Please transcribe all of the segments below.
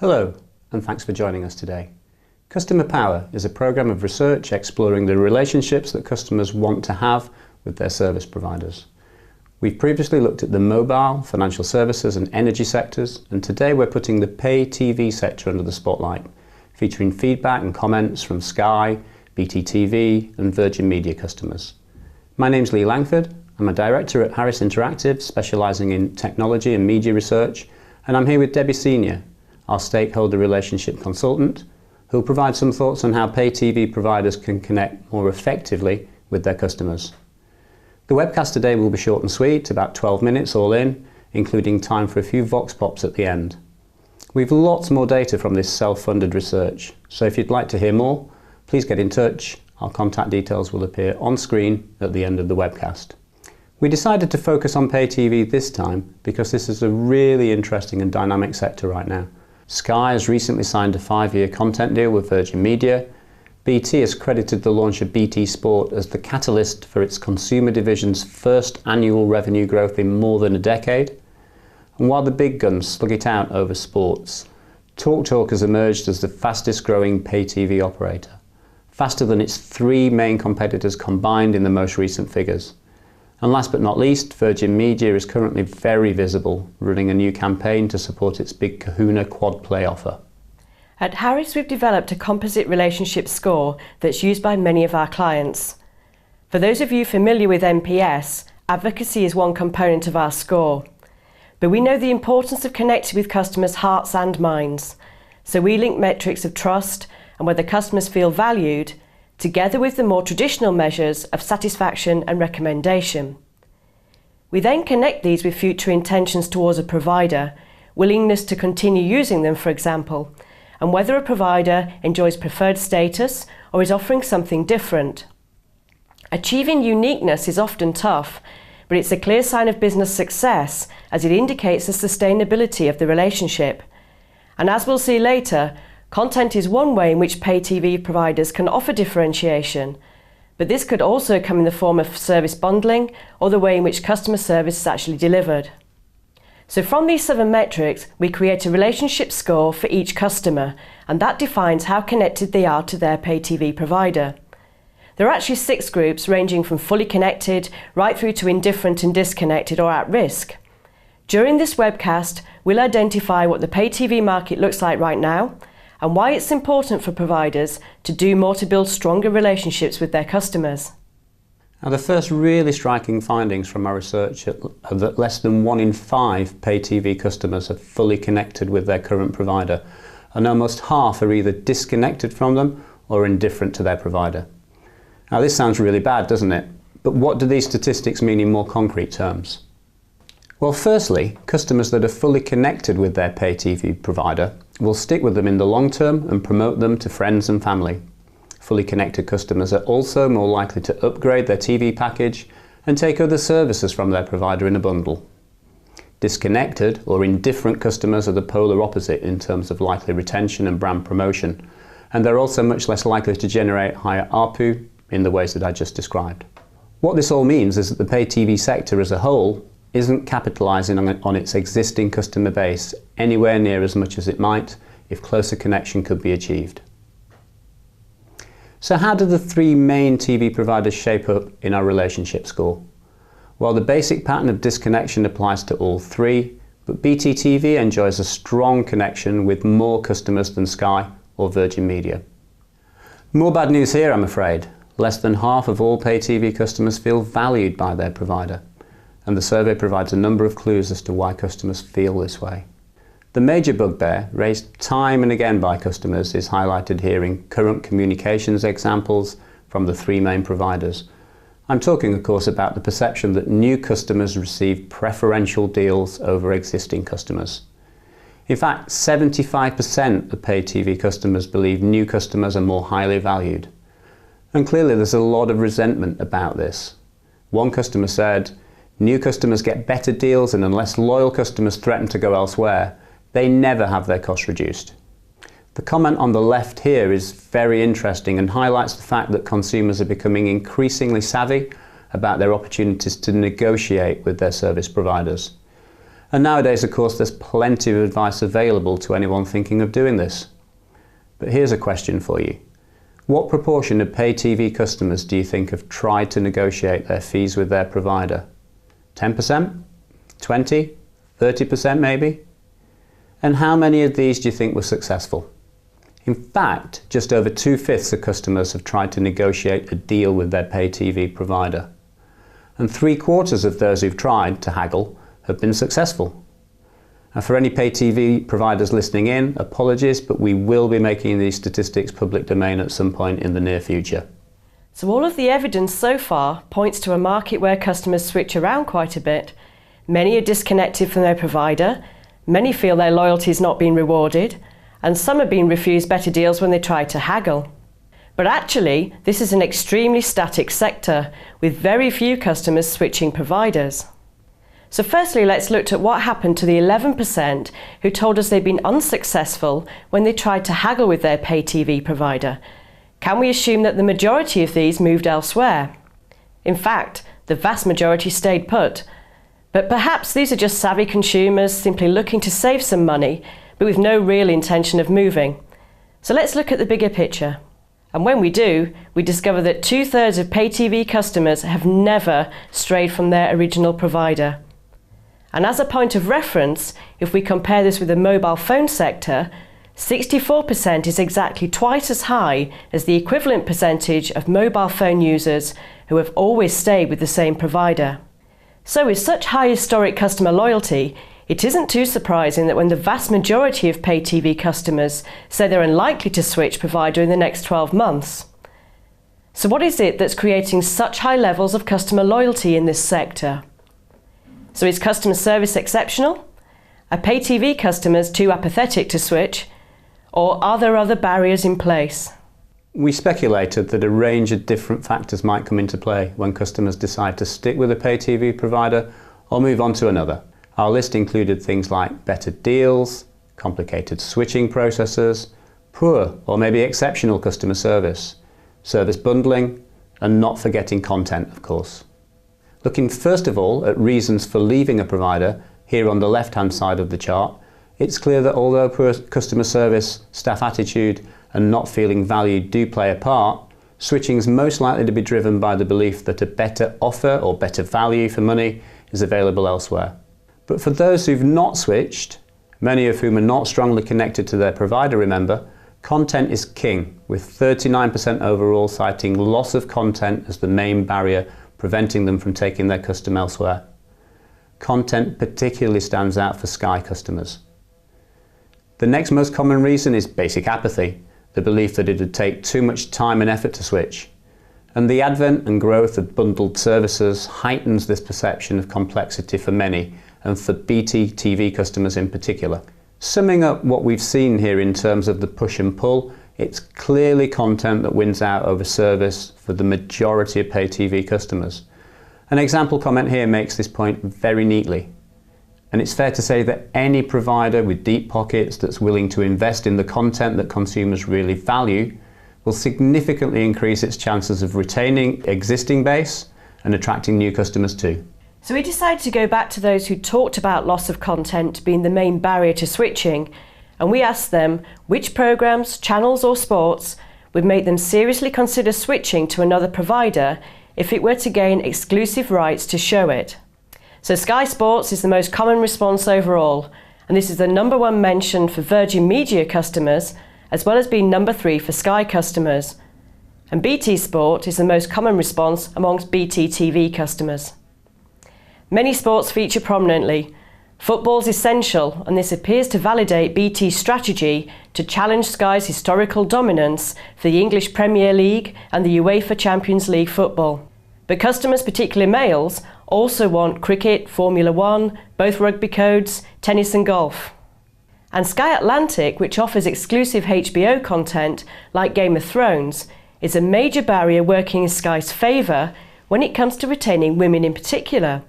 Hello, and thanks for joining us today. Customer Power is a program of research exploring the relationships that customers want to have with their service providers. We've previously looked at the mobile, financial services and energy sectors, and today we're putting the pay TV sector under the spotlight, featuring feedback and comments from Sky, BT TV and Virgin Media customers. My name's Lee Langford. I'm a director at Harris Interactive, specialising in technology and media research, and I'm here with Debbie Senior, our Stakeholder Relationship Consultant, who'll provide some thoughts on how pay TV providers can connect more effectively with their customers. The webcast today will be short and sweet, about 12 minutes all in, including time for a few vox pops at the end. We've lots more data from this self-funded research, so if you'd like to hear more, please get in touch. Our contact details will appear on screen at the end of the webcast. We decided to focus on pay TV this time because this is a really interesting and dynamic sector right now. Sky has recently signed a 5-year content deal with Virgin Media. BT has credited the launch of BT Sport as the catalyst for its consumer division's first annual revenue growth in more than a decade. And while the big guns slug it out over sports, TalkTalk has emerged as the fastest growing pay TV operator, faster than its 3 main competitors combined in the most recent figures. And last but not least, Virgin Media is currently very visible, running a new campaign to support its big Kahuna quad play offer. At Harris, we've developed a composite relationship score that's used by many of our clients. For those of you familiar with NPS, advocacy is one component of our score. But we know the importance of connecting with customers' hearts and minds. So we link metrics of trust and whether customers feel valued, together with the more traditional measures of satisfaction and recommendation. We then connect these with future intentions towards a provider, willingness to continue using them, for example, and whether a provider enjoys preferred status or is offering something different. Achieving uniqueness is often tough, but it's a clear sign of business success as it indicates the sustainability of the relationship. And as we'll see later, content is one way in which pay TV providers can offer differentiation, but this could also come in the form of service bundling or the way in which customer service is actually delivered. So from these 7 metrics, we create a relationship score for each customer, and that defines how connected they are to their pay TV provider. There are actually 6 groups ranging from fully connected right through to indifferent and disconnected or at risk. During this webcast, we'll identify what the pay TV market looks like right now, and why it's important for providers to do more to build stronger relationships with their customers. Now, the first really striking findings from our research are that less than 1 in 5 pay TV customers are fully connected with their current provider, and almost half are either disconnected from them or indifferent to their provider. Now, this sounds really bad, doesn't it? But what do these statistics mean in more concrete terms? Well, firstly, customers that are fully connected with their pay TV provider will stick with them in the long term and promote them to friends and family. Fully connected customers are also more likely to upgrade their TV package and take other services from their provider in a bundle. Disconnected or indifferent customers are the polar opposite in terms of likely retention and brand promotion, and they're also much less likely to generate higher ARPU in the ways that I just described. What this all means is that the pay TV sector as a whole isn't capitalising on its existing customer base anywhere near as much as it might if closer connection could be achieved. So how do the 3 main TV providers shape up in our relationship score? Well, the basic pattern of disconnection applies to all 3, but BT TV enjoys a strong connection with more customers than Sky or Virgin Media. More bad news here, I'm afraid. Less than half of all pay TV customers feel valued by their provider, and the survey provides a number of clues as to why customers feel this way. The major bugbear, raised time and again by customers, is highlighted here in current communications examples from the 3 main providers. I'm talking, of course, about the perception that new customers receive preferential deals over existing customers. In fact, 75% of pay TV customers believe new customers are more highly valued. And clearly there's a lot of resentment about this. One customer said, "New customers get better deals, and unless loyal customers threaten to go elsewhere, they never have their costs reduced." The comment on the left here is very interesting and highlights the fact that consumers are becoming increasingly savvy about their opportunities to negotiate with their service providers. And nowadays, of course, there's plenty of advice available to anyone thinking of doing this. But here's a question for you. What proportion of pay TV customers do you think have tried to negotiate their fees with their provider? 10%? 20%? 30% maybe? And how many of these do you think were successful? In fact, just over 2/5 of customers have tried to negotiate a deal with their pay TV provider. And 3/4 of those who've tried to haggle have been successful. Now, for any pay TV providers listening in, apologies, but we will be making these statistics public domain at some point in the near future. So all of the evidence so far points to a market where customers switch around quite a bit. Many are disconnected from their provider, many feel their loyalty is not being rewarded, and some are being refused better deals when they try to haggle. But actually, this is an extremely static sector, with very few customers switching providers. So firstly, let's look at what happened to the 11% who told us they'd been unsuccessful when they tried to haggle with their pay TV provider. Can we assume that the majority of these moved elsewhere? In fact, the vast majority stayed put. But perhaps these are just savvy consumers simply looking to save some money, but with no real intention of moving. So let's look at the bigger picture. And when we do, we discover that 2/3 of pay TV customers have never strayed from their original provider. And as a point of reference, if we compare this with the mobile phone sector, 64% is exactly twice as high as the equivalent percentage of mobile phone users who have always stayed with the same provider. So with such high historic customer loyalty, it isn't too surprising that when the vast majority of pay TV customers say they're unlikely to switch provider in the next 12 months. So what is it that's creating such high levels of customer loyalty in this sector? So is customer service exceptional? Are pay TV customers too apathetic to switch? Or are there other barriers in place? We speculated that a range of different factors might come into play when customers decide to stick with a pay TV provider or move on to another. Our list included things like better deals, complicated switching processes, poor or maybe exceptional customer service bundling, and not forgetting content, of course. Looking first of all at reasons for leaving a provider, here on the left-hand side of the chart, it's clear that although poor customer service, staff attitude, and not feeling valued do play a part, switching is most likely to be driven by the belief that a better offer or better value for money is available elsewhere. But for those who've not switched, many of whom are not strongly connected to their provider, remember, content is king, with 39% overall citing loss of content as the main barrier preventing them from taking their custom elsewhere. Content particularly stands out for Sky customers. The next most common reason is basic apathy, the belief that it would take too much time and effort to switch. And the advent and growth of bundled services heightens this perception of complexity for many, and for BT TV customers in particular. Summing up what we've seen here in terms of the push and pull, it's clearly content that wins out over service for the majority of pay TV customers. An example comment here makes this point very neatly. And it's fair to say that any provider with deep pockets that's willing to invest in the content that consumers really value will significantly increase its chances of retaining existing base and attracting new customers too. So we decided to go back to those who talked about loss of content being the main barrier to switching, and we asked them which programs, channels or sports would make them seriously consider switching to another provider if it were to gain exclusive rights to show it. So Sky Sports is the most common response overall, and this is the #1 mention for Virgin Media customers, as well as being #3 for Sky customers. And BT Sport is the most common response amongst BT TV customers. Many sports feature prominently. Football's essential, and this appears to validate BT's strategy to challenge Sky's historical dominance for the English Premier League and the UEFA Champions League football. But customers, particularly males, also want cricket, Formula One, both rugby codes, tennis and golf. And Sky Atlantic, which offers exclusive HBO content like Game of Thrones, is a major barrier working in Sky's favour when it comes to retaining women in particular.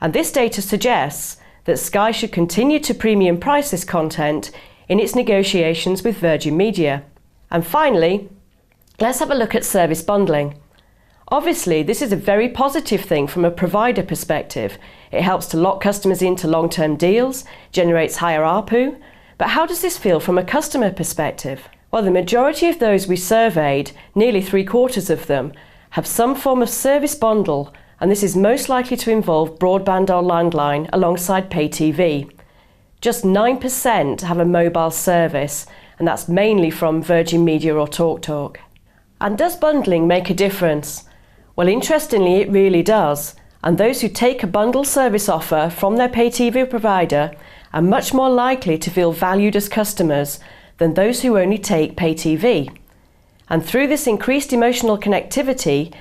And this data suggests that Sky should continue to premium price this content in its negotiations with Virgin Media. And finally, let's have a look at service bundling. Obviously, this is a very positive thing from a provider perspective. It helps to lock customers into long-term deals, generates higher ARPU. But how does this feel from a customer perspective? Well, the majority of those we surveyed, nearly 3/4 of them, have some form of service bundle, and this is most likely to involve broadband or landline alongside pay TV. Just 9% have a mobile service, and that's mainly from Virgin Media or TalkTalk. And does bundling make a difference? Well, interestingly, it really does. And those who take a bundle service offer from their pay TV provider are much more likely to feel valued as customers than those who only take pay TV. And through this increased emotional connectivity,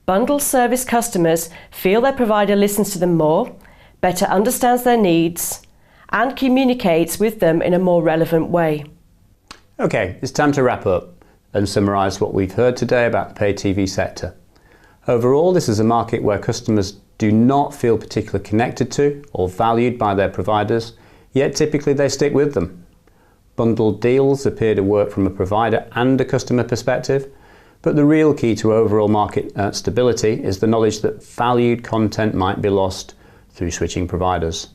bundle service customers feel their provider listens to them more, better understands their needs, and communicates with them in a more relevant way. Okay, it's time to wrap up and summarise what we've heard today about the pay TV sector. Overall, this is a market where customers do not feel particularly connected to or valued by their providers, yet typically they stick with them. Bundled deals appear to work from a provider and a customer perspective, but the real key to overall market stability is the knowledge that valued content might be lost through switching providers.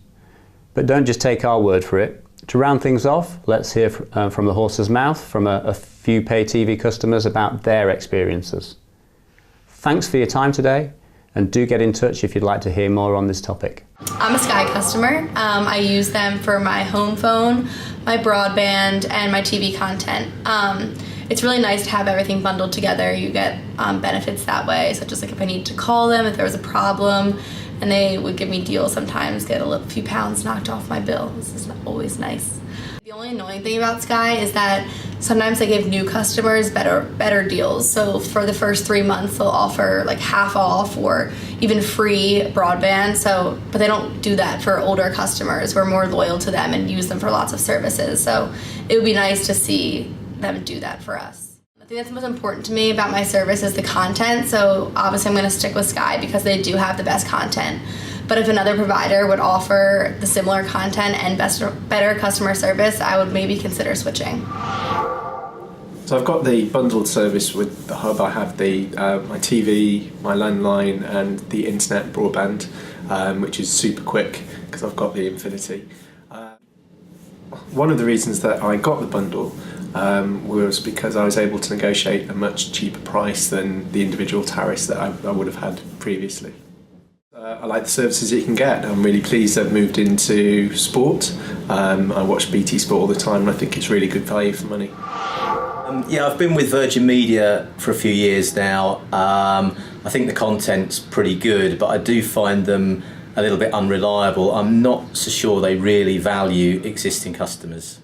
But don't just take our word for it. To round things off, let's hear from the horse's mouth from a few pay TV customers about their experiences. Thanks for your time today, and do get in touch if you'd like to hear more on this topic. I'm a Sky customer. I use them for my home phone, my broadband, and my TV content. It's really nice to have everything bundled together. You get benefits that way, such as like if I need to call them, if there was a problem, and they would give me deals sometimes, get a few pounds knocked off my bill. This is always nice. The only annoying thing about Sky is that sometimes they give new customers better deals. So for the first 3 months, they'll offer like half off or even free broadband. But they don't do that for older customers. We're more loyal to them and use them for lots of services. So it would be nice to see them do that for us. I think that's the most important to me about my service is the content. So obviously I'm going to stick with Sky because they do have the best content. But if another provider would offer the similar content and better customer service, I would maybe consider switching. So I've got the bundled service with the hub. I have my TV, my landline, and the internet broadband, which is super quick because I've got the Infinity. One of the reasons that I got the bundle was because I was able to negotiate a much cheaper price than the individual tariffs that I would have had previously. I like the services that you can get. I'm really pleased I've moved into sport. I watch BT Sport all the time and I think it's really good value for money. Yeah, I've been with Virgin Media for a few years now. I think the content's pretty good, but I do find them a little bit unreliable. I'm not so sure they really value existing customers.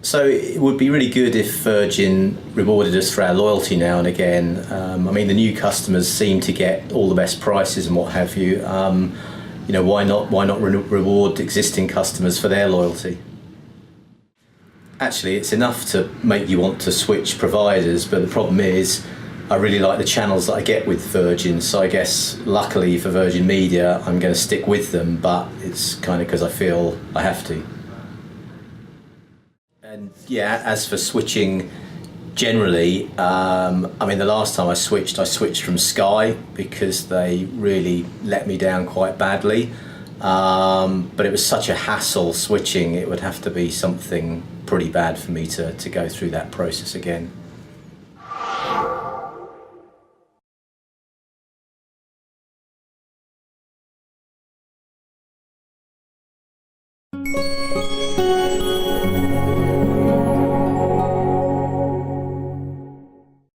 So it would be really good if Virgin rewarded us for our loyalty now and again. I mean, the new customers seem to get all the best prices and what have you. Why not reward existing customers for their loyalty? Actually, it's enough to make you want to switch providers, but the problem is I really like the channels that I get with Virgin, so I guess luckily for Virgin Media I'm going to stick with them, but it's kind of because I feel I have to. And yeah, as for switching generally, I mean the last time I switched from Sky because they really let me down quite badly, but it was such a hassle switching. It would have to be something pretty bad for me to go through that process again.